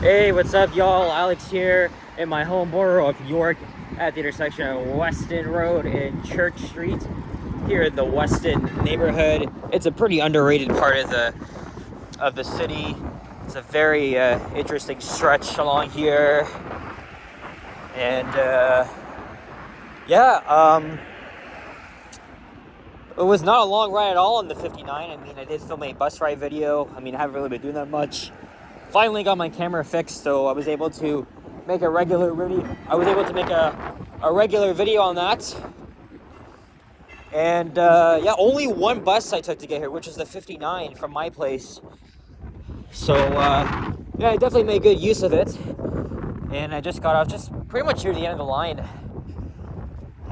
Hey, what's up, y'all? Alex here in my home borough of York at the intersection of Weston Road and Church Street here in the Weston neighborhood. It's a pretty underrated part of the city. It's a very interesting stretch along here. And it was not a long ride at all on the 59. I mean, I did film a bus ride video. I mean, I haven't really been doing that much. Finally got my camera fixed, so I was able to make a regular video. I was able to make a regular video on that. And only one bus I took to get here, which is the 59 from my place. So I definitely made good use of it. And I just got off just pretty much near the end of the line.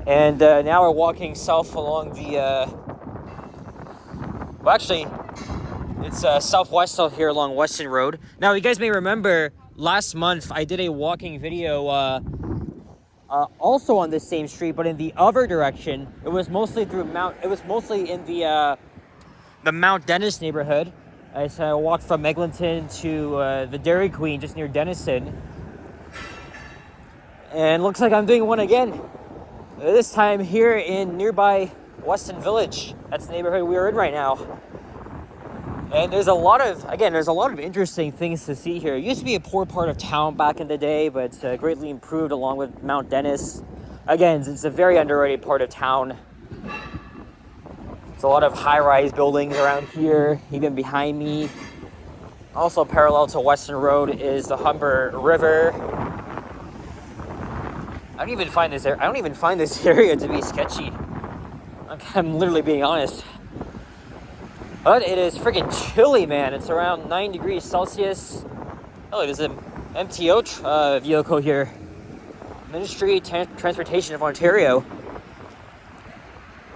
And now we're walking south along the it's southwest out here along Weston Road. Now, you guys may remember last month I did a walking video also on this same street, but in the other direction. It was mostly in the Mount Dennis neighborhood. I walked from Eglinton to the Dairy Queen just near Denison. And looks like I'm doing one again. This time here in nearby Weston Village. That's the neighborhood we're in right now. And there's a lot of interesting things to see here. It used to be a poor part of town back in the day, but greatly improved along with Mount Dennis. Again, it's a very underrated part of town. There's a lot of high-rise buildings around here, even behind me. Also parallel to Weston Road is the Humber River. I don't even find this area to be sketchy. I'm literally being honest. But it is freaking chilly, man. It's around 9 degrees Celsius. Oh, there's an MTO vehicle here. Ministry Transportation of Ontario.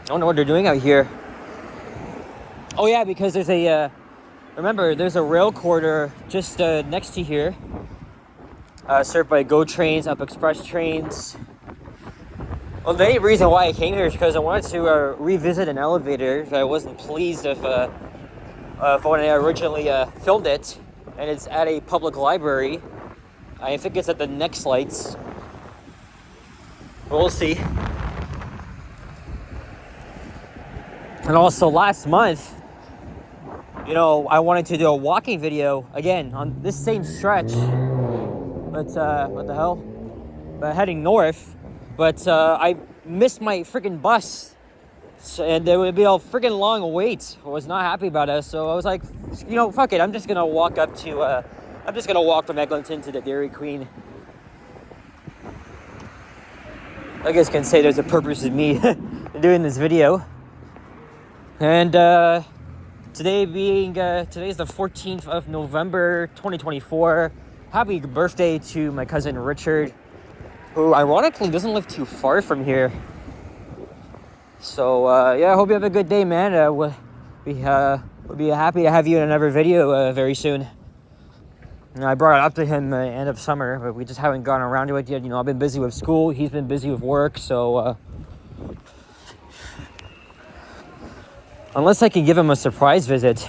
I don't know what they're doing out here. Oh yeah, because there's there's a rail corridor just next to here. Served by GO trains, Up Express trains. Well, the main reason why I came here is because I wanted to revisit an elevator. I wasn't pleased with when I originally filmed it, and it's at a public library. I think it's at the Next Lights. We'll see. And also last month, I wanted to do a walking video again on this same stretch. But what the hell? But heading north. But I missed my freaking bus, and there would be a freaking long wait. I was not happy about it, so I was like, fuck it. I'm just gonna walk from Eglinton to the Dairy Queen. I guess you can say there's a purpose in me doing this video. And today's the 14th of November, 2024. Happy birthday to my cousin Richard, who ironically doesn't live too far from here. So I hope you have a good day, man. We'll be happy to have you in another video very soon. I brought it up to him end of summer, but we just haven't gotten around to it yet. I've been busy with school, he's been busy with work, so unless I can give him a surprise visit.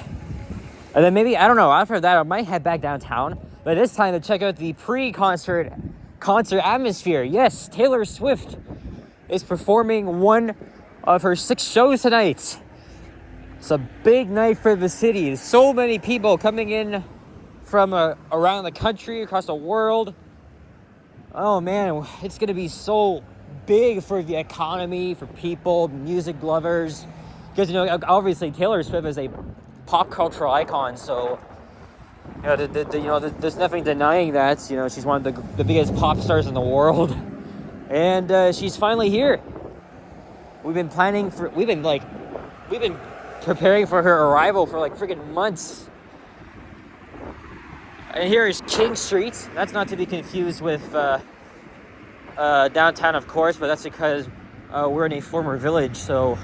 And then maybe, I don't know, after that I might head back downtown, but this time to check out the pre-concert atmosphere. Yes, Taylor Swift is performing one of her 6 shows tonight. It's a big night for the city. There's so many people coming in from around the country, across the world. Oh man, it's gonna be so big for the economy, for people, music lovers. Because obviously Taylor Swift is a pop cultural icon, so there's nothing denying that. She's one of the biggest pop stars in the world, and she's finally here. We've been preparing for her arrival for like freaking months. And here is King Street. That's not to be confused with downtown, of course, but that's because we're in a former village, so.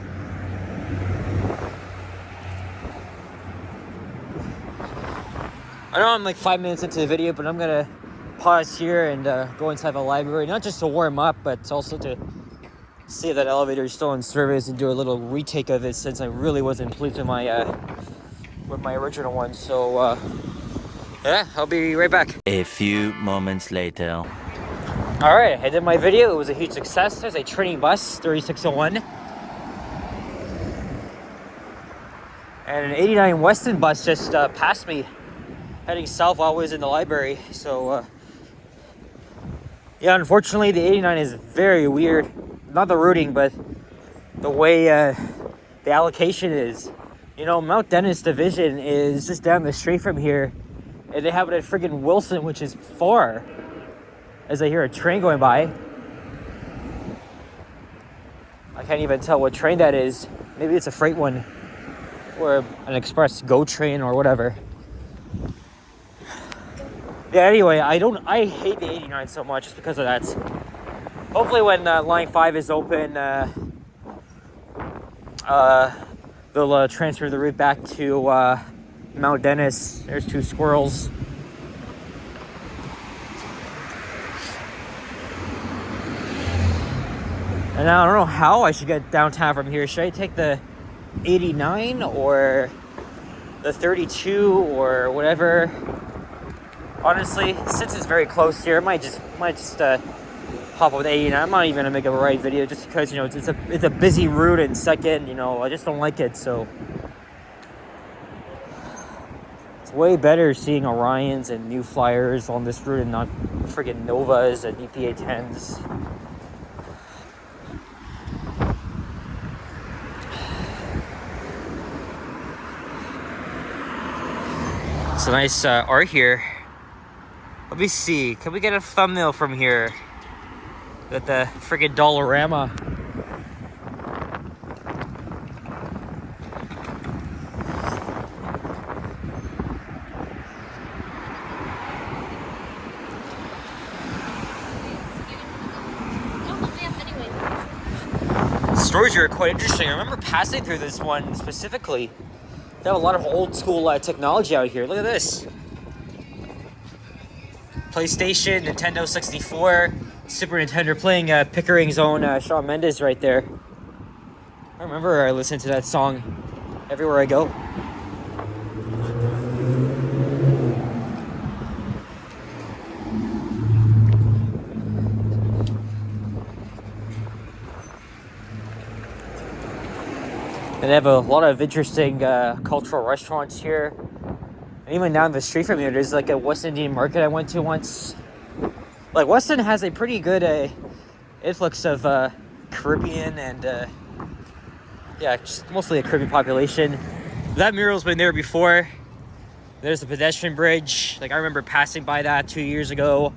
I know I'm like 5 minutes into the video, but I'm gonna pause here and go inside the library, not just to warm up, but also to see if that elevator is still in service and do a little retake of it, since I really wasn't pleased with my original one. So Yeah, I'll be right back. A few moments later. All right, I did my video. It was a huge success. There's a training bus, 3601. And an 89 Weston bus just passed me, heading south while I was in the library. So, yeah, unfortunately, the 89 is very weird. Not the routing, but the way the allocation is. You know, Mount Dennis Division is just down the street from here. And they have it at friggin' Wilson, which is far. As I hear a train going by. I can't even tell what train that is. Maybe it's a freight one. Or an express GO train or whatever. Yeah, anyway, I hate the 89 so much just because of that. Hopefully when line 5 is open, they'll transfer the route back to Mount Dennis. There's two squirrels. And I don't know how I should get downtown from here. Should I take the 89 or the 32 or whatever? Honestly, since it's very close here, I might just hop on the 89. I'm not even gonna make a ride video just because, you know, it's a busy route, and second, you know, I just don't like it. So it's way better seeing Orions and New Flyers on this route and not friggin' Novas and EPA 10s. It's a nice art here. Let me see. Can we get a thumbnail from here? At the friggin' Dollarama. Stores here are quite interesting. I remember passing through this one specifically. They have a lot of old school technology out here. Look at this. PlayStation, Nintendo 64, Super Nintendo, playing Pickering's own Shawn Mendes right there. I remember I listened to that song everywhere I go. And they have a lot of interesting cultural restaurants here. And even down the street from here, there's like a West Indian market I went to once. Like, Weston has a pretty good influx of Caribbean and, yeah, just mostly a Caribbean population. That mural's been there before. There's the pedestrian bridge. Like, I remember passing by that 2 years ago.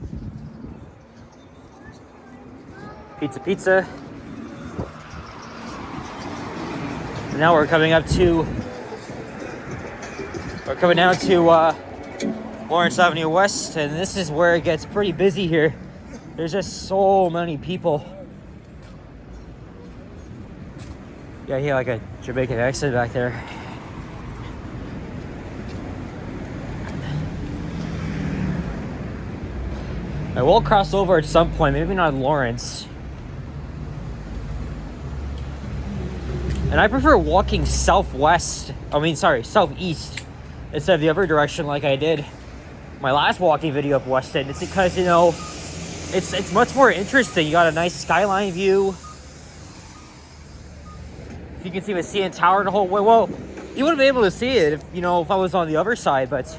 Pizza. And now we're coming down to Lawrence Avenue West, and this is where it gets pretty busy here. There's just so many people. Yeah, I hear like a Jamaican accent back there. I will cross over at some point, maybe not Lawrence. And I prefer walking southeast instead of the other direction like I did my last walking video up Weston. It's because, you know, it's much more interesting. You got a nice skyline view. You can see the CN Tower the whole way. Well, you wouldn't be able to see it if I was on the other side, but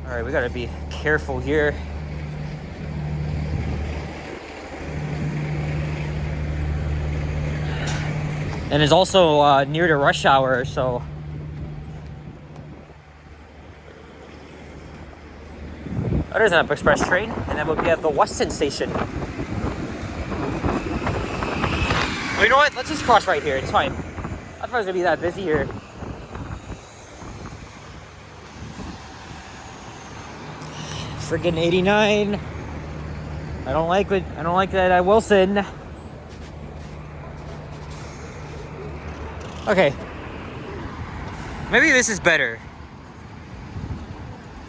all right, we gotta be careful here. And it's also near the rush hour, so there's an express train, and then we'll be at the Weston station. Well, you know what? Let's just cross right here. It's fine. I thought it was gonna be that busy here. Friggin' 89. I don't like that at Wilson. Okay. Maybe this is better.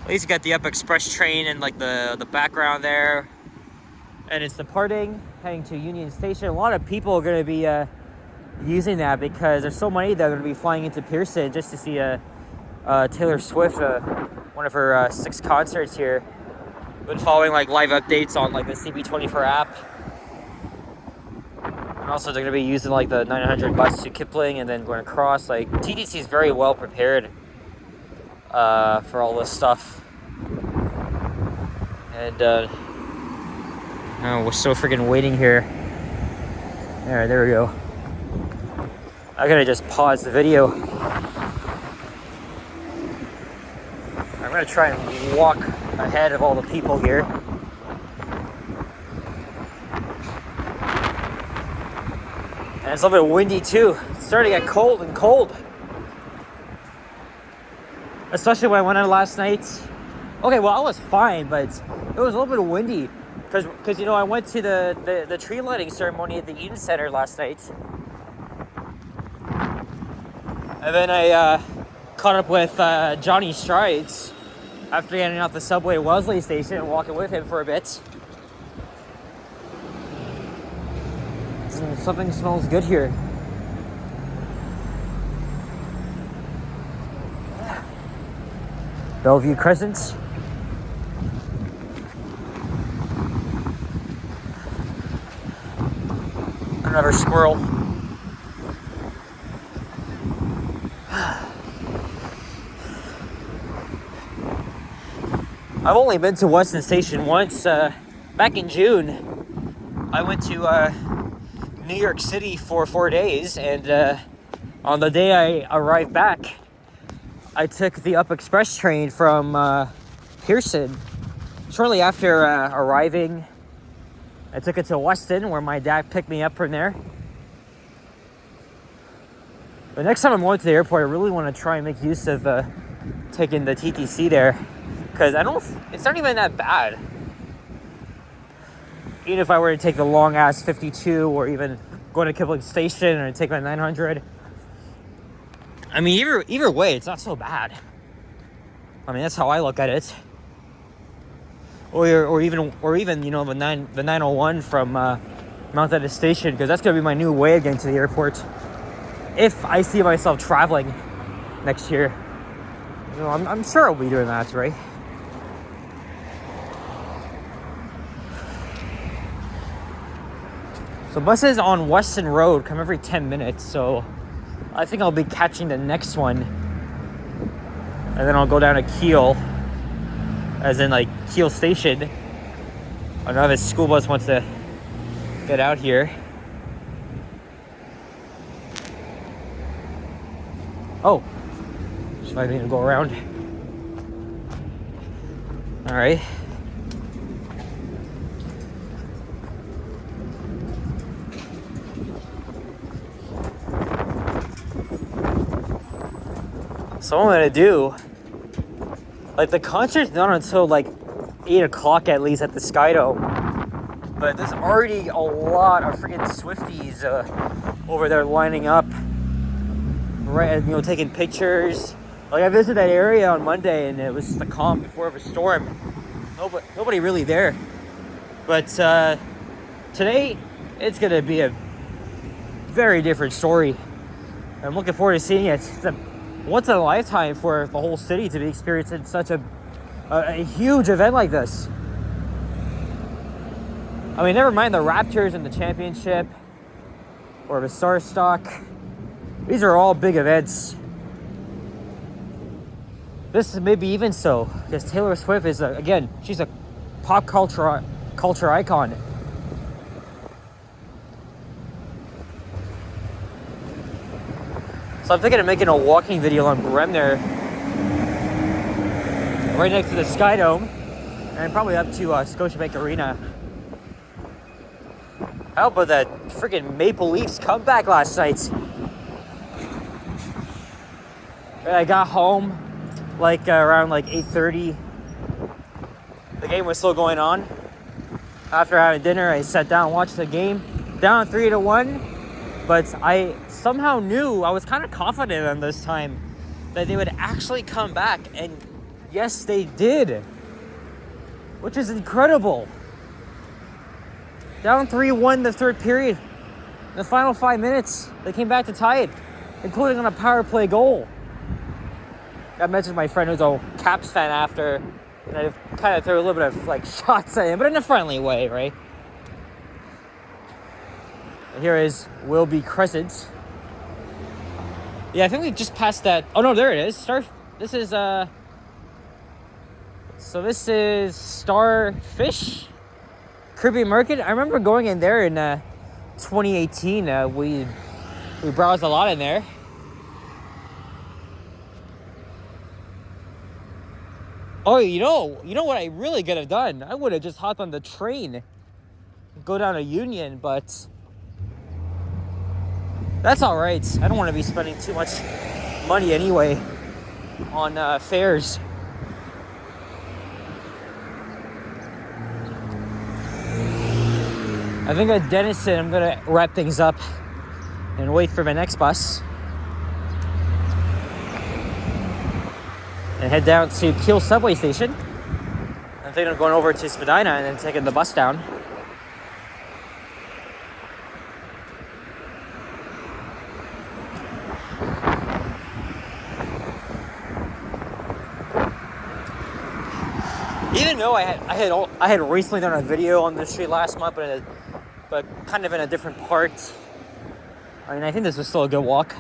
At least you got the Up Express train and like the background there. And it's departing, heading to Union Station. A lot of people are going to be using that because there's so many that are going to be flying into Pearson just to see Taylor Swift, one of her 6 concerts here. Been following like live updates on like the CB24 app. And also they're going to be using like the 900 bus to Kipling and then going across. Like TTC is very well prepared for all this stuff. And we're still freaking waiting here. There we go. I gotta just pause the video. I'm gonna try and walk ahead of all the people here. And it's a little bit windy too. It's starting to get cold. Especially when I went out last night. Okay, well I was fine, but it was a little bit windy. Because you know, I went to the tree lighting ceremony at the Eden Center last night. And then I caught up with Johnny Strides after getting off the subway at Wellesley Station and walking with him for a bit. Something smells good here. Bellevue Crescent. Another squirrel. I've only been to Weston Station once. Back in June, I went to New York City for 4 days, and on the day I arrived back, I took the Up Express train from Pearson. Shortly after arriving, I took it to Weston, where my dad picked me up from there. But next time I'm going to the airport, I really want to try and make use of taking the TTC there, because it's not even that bad. Even if I were to take the long ass 52, or even go to Kipling Station and take my 900. I mean, either way, it's not so bad. I mean, that's how I look at it. Or even you know, the 901 from Mount Dennis Station, because that's gonna be my new way again to the airport if I see myself traveling next year. You know, I'm sure I'll be doing that, right? So buses on Weston Road come every 10 minutes, so I think I'll be catching the next one, and then I'll go down to Kiel, as in like Kiel Station. Another school bus wants to get out here. Oh, so I need to go around. All right. So what I'm gonna do, like the concert's not until like 8 o'clock at least at the Skydome, but there's already a lot of freaking Swifties over there lining up, right? You know, taking pictures. Like I visited that area on Monday, and it was the calm before of a storm. Nobody really there. But today, it's gonna be a very different story. I'm looking forward to seeing it. It's a once in a lifetime for the whole city to be experiencing such a huge event like this. I mean, never mind the Raptors and the championship or the Starstock. These are all big events. This maybe even so, because Taylor Swift is again, she's a pop culture icon. So I'm thinking of making a walking video on Bremner, right next to the Skydome, and probably up to Scotiabank Arena. How about that freaking Maple Leafs comeback last night? I got home like around like 8:30. The game was still going on. After having dinner, I sat down and watched the game. Down 3-1. But I somehow knew, I was kind of confident on this time, that they would actually come back. And yes, they did. Which is incredible. Down 3-1 the third period. In the final 5 minutes, they came back to tie it, including on a power play goal. I mentioned my friend who's a Caps fan after, and I kind of threw a little bit of like shots at him, but in a friendly way, right? And here is Wilby Crescent. Yeah, I think we just passed that. Oh no, there it is. This is so this is Starfish Caribbean Market. I remember going in there in 2018. We browsed a lot in there. Oh, you know what I really could have done? I would have just hopped on the train, go down to Union, but that's all right. I don't want to be spending too much money anyway on fares. I think at Denison, I'm gonna wrap things up and wait for the next bus. And head down to Kiel subway station. I'm thinking of going over to Spadina and then taking the bus down. Even though I had recently done a video on the street last month, but kind of in a different part. I mean, I think this was still a good walk.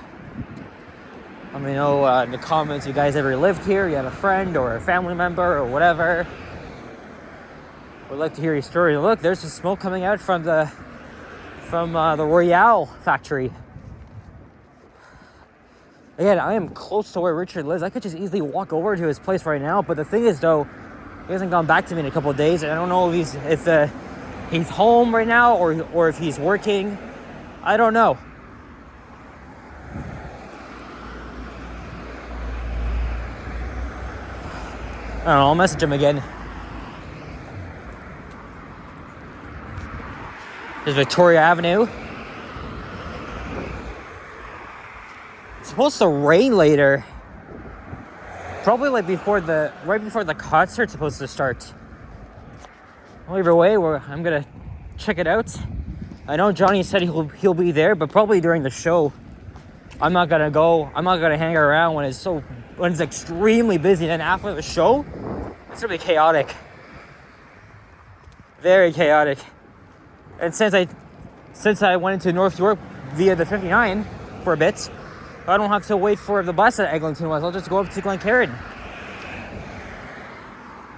Let me know in the comments you guys ever lived here, you had a friend or a family member or whatever. Would like to hear your story. Look, there's some smoke coming out from the Royale factory. Again, I am close to where Richard lives. I could just easily walk over to his place right now. But the thing is, though, he hasn't gone back to me in a couple of days, and I don't know if he's home right now or if he's working. I don't know. I don't know, I'll message him again. There's Victoria Avenue. It's supposed to rain later. Probably like right before the concert's supposed to start. Well, either way, I'm gonna check it out. I know Johnny said he'll be there, but probably during the show. I'm not gonna go. I'm not gonna hang around when it's extremely busy. And then after the show, it's gonna be chaotic. Very chaotic. And since I went into North York via the 59 for a bit, I don't have to wait for the bus at Eglinton West. I'll just go up to Glencairn.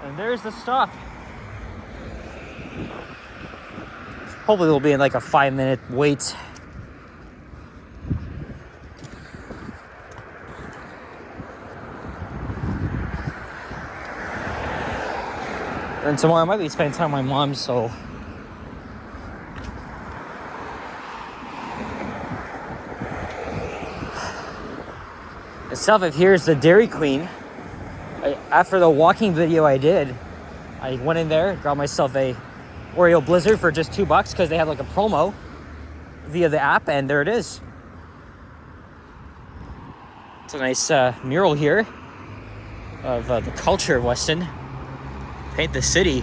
And there's the stop. Hopefully we'll be in like a 5-minute wait. And tomorrow I might be spending time with my mom, so itself, if here's the Dairy Queen. After the walking video I did, I went in there, got myself a Oreo Blizzard for just $2 because they had like a promo via the app, and there it is. It's a nice mural here of the culture of Weston. Paint the city.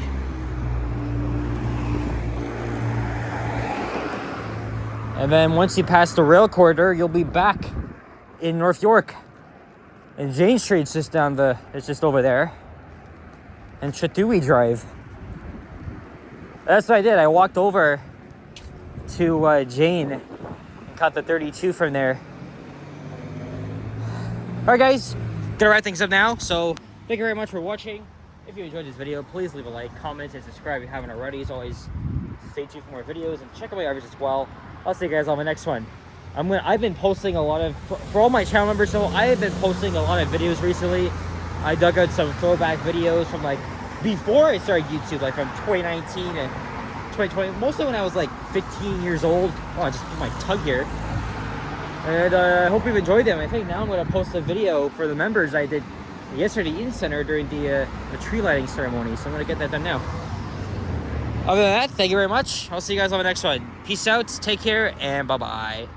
And then once you pass the rail corridor, you'll be back in North York. And Jane Street's just it's just over there. And Chatui Drive. That's what I did. I walked over to Jane and caught the 32 from there. Alright guys, gonna wrap things up now. So thank you very much for watching. If you enjoyed this video, please leave a like, comment, and subscribe if you haven't already. As always, stay tuned for more videos and check out my others as well. I'll see you guys on the next one. I've been posting a lot of, for all my channel members, so I have been posting a lot of videos recently. I dug out some throwback videos from like before I started YouTube, like from 2019 and 2020, mostly when I was like 15 years old. Oh, I just put my tongue here. And I hope you've enjoyed them. I think now I'm going to post a video for the members I did yesterday in center during the tree lighting ceremony, so I'm going to get that done now. Other than that, thank you very much. I'll see you guys on the next one. Peace out, take care, and bye-bye.